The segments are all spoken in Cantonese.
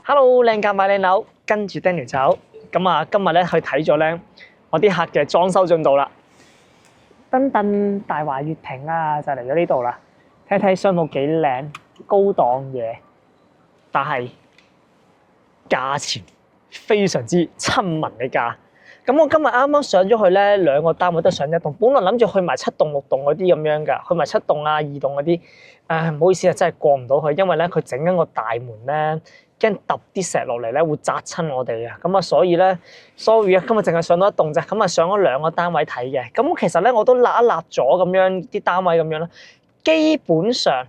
Hello，靚價買靚樓，跟住 Daniel 走。咁啊，今日咧去睇咗咧我啲客嘅裝修進度啦。噔噔，大華悅庭啊，就嚟咗呢度啦。睇睇商鋪幾靚，高檔嘢，但係價錢非常之親民嘅價。咁我今日啱啱上咗去咧，兩個單位都上一棟，本來諗住去埋7棟6棟嗰啲咁樣㗎，去埋7棟啊2棟嗰啲。唔好意思啊，真係過唔到去，因為咧佢整緊個大門咧，驚揼啲石落嚟咧會砸親我哋啊！咁啊，所以咧，sorry啊，今日淨係上到一棟啫，咁啊上咗2個單位睇嘅。咁其實咧我都揦一揦咗咁樣啲單位咁樣啦，基本上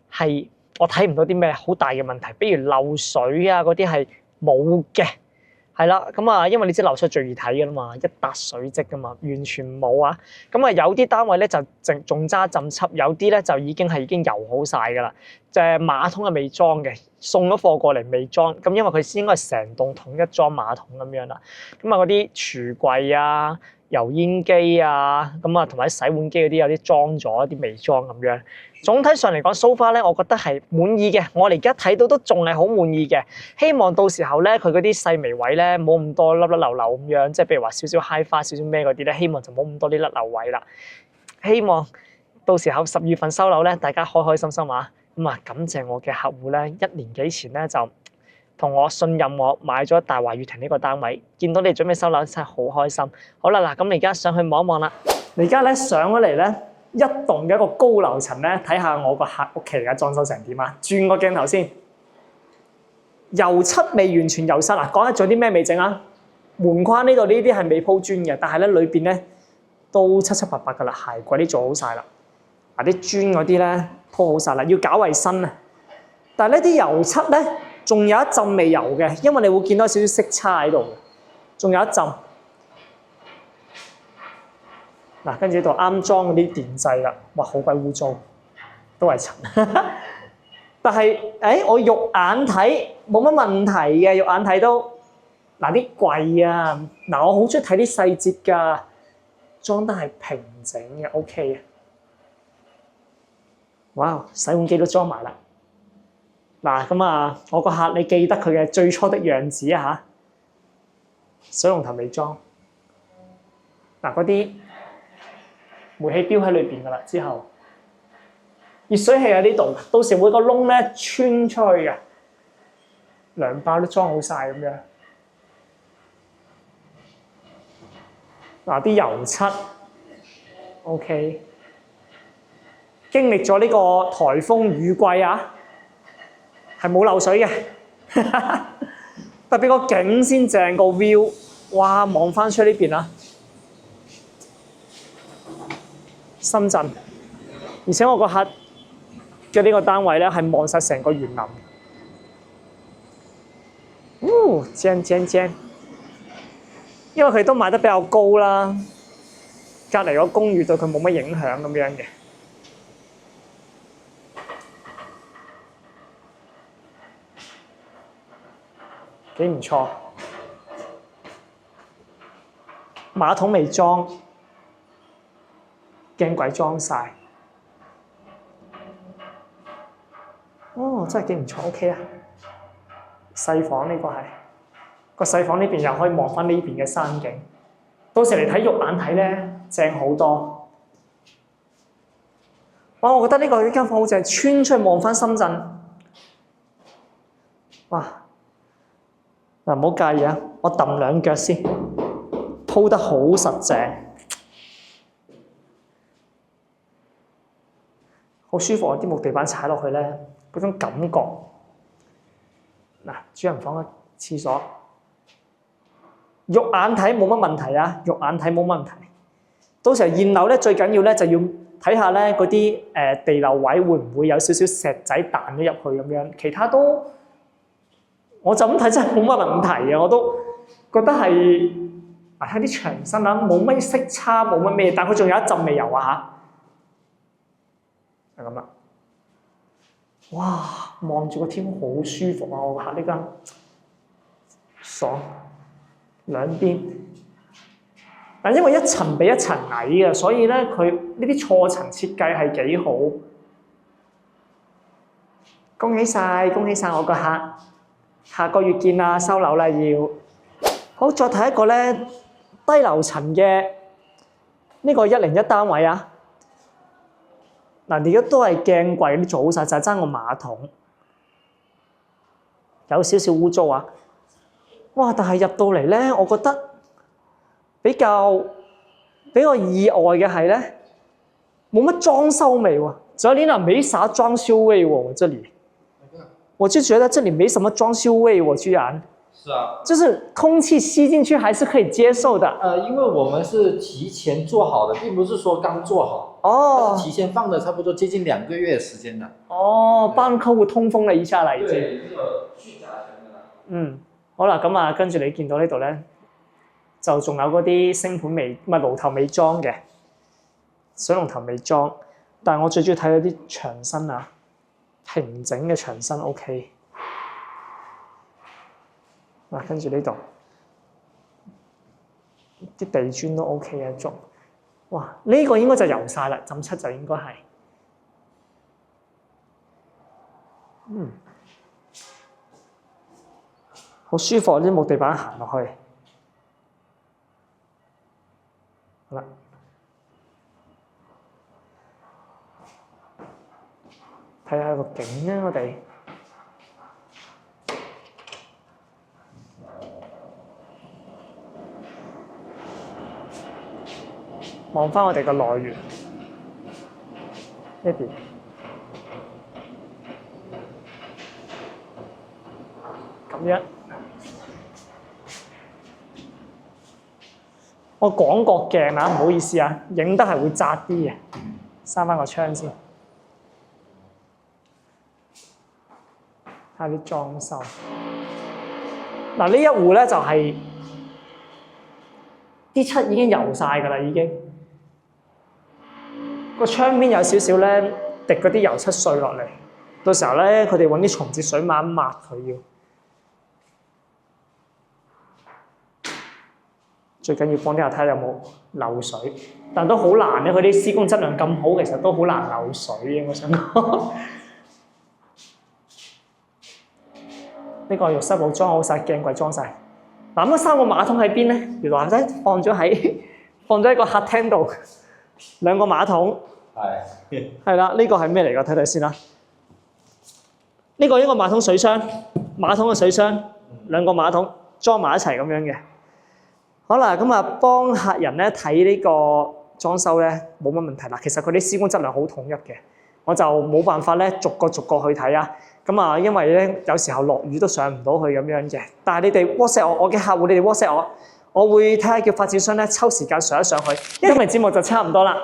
係我睇唔到啲咩好大嘅問題，比如漏水啊嗰啲係冇嘅。係啦，咁啊，因為你知漏水最易睇㗎啦嘛，一笪水漬㗎嘛，完全冇啊。咁啊，有啲單位咧就仲揸浸漆，有啲咧就已經油好晒㗎啦。馬桶係未裝嘅，送咗貨過嚟未裝。咁因為佢應該係成棟統一裝馬桶咁樣啦。咁啊，嗰啲櫥櫃啊、油煙機啊，咁啊同埋洗碗機嗰啲有啲裝咗，一啲未裝咁樣。總體上嚟講 so far 咧，我覺得係滿意嘅。我哋而家睇到都仲係好滿意嘅。希望到時候咧，佢嗰啲細微位咧冇咁多甩甩流流咁樣，即係譬如話少少揩花、少少咩嗰啲咧，希望就冇咁多啲甩漏位啦。希望到時候10月份收樓咧，大家開開心心啊！咁啊，感謝我嘅客戶咧，1年幾前咧就同我信任我買咗大華悅庭呢個單位，見到你準備收樓真係好開心。好啦，嗱，咁你而家上去望一望啦。你而家咧上咗嚟咧。一棟嘅一個高樓層咧，睇下我個客屋企而家裝修成點啊！轉個鏡頭先，油漆未完全油漆啊！講下仲有啲咩未整啊？門框呢度呢啲係未鋪磚嘅，但係咧裏邊咧都七七八八噶啦，鞋櫃啲做好晒啦。嗱啲磚嗰啲咧鋪好晒啦，要搞衞生啊！但係呢啲油漆咧仲有一浸未油嘅，因為你會見到少少色差喺度，仲有一浸。嗱，跟住呢度啱裝嗰啲電掣啦，哇，好鬼污糟，都係塵。但係，我肉眼睇冇乜問題嘅，肉眼睇都嗱啲櫃啊，嗱我好中意睇啲細節㗎，裝得係平整嘅 ，OK 嘅。哇，洗碗機都裝埋啦。嗱，咁啊，我個客你記得佢嘅最初的樣子啊嚇，水龍頭未裝。嗱嗰啲。煤氣錶喺裏邊噶啦，之後熱水器喺呢度，到時每個窿咧穿出去嘅，涼包都裝好晒咁樣。嗱啲油漆 ，OK， 經歷咗呢個颱風雨季啊，係冇漏水嘅，特別個景先正個 view， 哇！望翻出呢邊啊！深圳，而且我個客嘅呢個單位咧係望晒成個園林。正，因為佢都賣得比較高啦，隔離個公寓對佢冇乜影響咁樣嘅，幾唔錯。馬桶未裝。鏡櫃裝晒，真係幾唔錯 ，OK 啊！細房呢個係個細房呢邊又可以望翻呢邊嘅山景，到時嚟睇肉眼睇咧正好多。哇！我覺得呢間房好正，穿出去望翻深圳。哇！嗱唔好介意啊，我揼2腳先，鋪得好實淨。好舒服啊！啲木地板踩落去咧，嗰種感覺。嗱，主人房嘅廁所，肉眼睇冇乜問題啊！肉眼睇冇問題。到時候現樓咧，最緊要咧就要睇下咧嗰啲地漏位會唔會有少少石仔彈咗入去咁樣。其他都我就咁睇真係冇乜問題啊！我都覺得係睇啲牆身啊，冇乜色差，冇乜咩，但佢仲有一浸未油啊嚇。係咁啦，哇！望住個天好舒服啊！我客呢間爽，兩邊。但因為一層比一層矮啊，所以咧佢呢啲錯層設計係幾好。恭喜晒我個客！下個月見啦，收樓啦要。好，再睇一個咧低樓層嘅呢個101單位啊。嗱，而家都係鏡櫃啲做好晒，就係爭個馬桶，有少少污糟啊。哇！但係入到嚟咧，我覺得比較意外嘅係咧，冇乜裝修味喎。這裡呢沒啥裝修味喎，我這裡，我就覺得這裡沒什麼裝修味，我居然。是啊，就是空氣吸進去還是可以接受的。因為我們是提前做好的，並不是說剛做好。哦。提前放的差不多接近2個月的時間了。哦，幫客戶通風了一下啦，已經。對，這個去甲醛的啦。嗯，好啦，咁啊，跟住你見到呢度咧，就仲有嗰啲星盤未，唔係爐頭未裝嘅，水龍頭未裝，但係我最中意睇嗰啲牆身啊，平整嘅牆身 OK。嗱，跟住呢度啲地磚都 OK 啊，足。哇！呢個應該就油晒啦，浸漆就應該係。好舒服，啲木地板行落去。好啦，睇下個景啊，我哋。望翻我哋個來源呢邊，咁樣。我廣角鏡啊，唔好意思啊，影得係會窄啲嘅，閂翻個窗先。睇下啲裝修。嗱，呢一戶咧就係啲漆已經油晒㗎啦，已經。個窗邊有少少咧滴嗰啲油漆碎落嚟，到時候咧佢哋揾啲松節水抹一抹佢要。最緊要幫啲下睇下有冇漏水，但都好難咧。佢啲施工質量咁好，其實都好難漏水嘅。我想講，呢個浴室冇裝好晒，鏡櫃裝晒。嗱，咁3個馬桶喺邊咧？原來咧放咗喺個客廳度，2個馬桶。係啦，呢個係咩嚟㗎？睇睇先啦。呢個一個馬桶水箱，馬桶嘅水箱，2個馬桶裝埋一齊咁樣嘅。好啦，咁啊幫客人咧睇呢個裝修咧冇乜問題啦。其實佢啲施工質量好統一嘅，我就冇辦法咧逐個去睇啊。咁啊，因為咧有時候落雨都上唔到去咁樣嘅。但係你哋 WhatsApp 我嘅客戶，你哋 WhatsApp我會睇下叫發展商咧抽時間上一上去。今日節目就差唔多啦。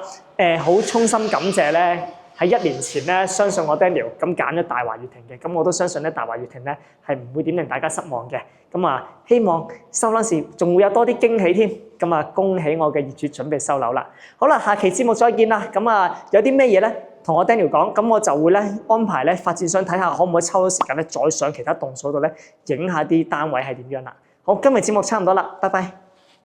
好衷心感謝咧喺1年前咧相信我 Daniel 咁揀咗大華悅庭嘅，咁我都相信咧大華悅庭咧係唔會點令大家失望嘅。咁啊，希望收樓時仲會有多啲驚喜添。咁啊，恭喜我嘅業主準備收樓啦。好啦，下期節目再見啦。咁啊，有啲咩嘢咧同我 Daniel 講，咁我就會咧安排咧發展商睇下可唔可以抽到時間咧再上其他棟數度咧影下啲單位係點樣啦。好，今日節目差唔多啦，拜拜。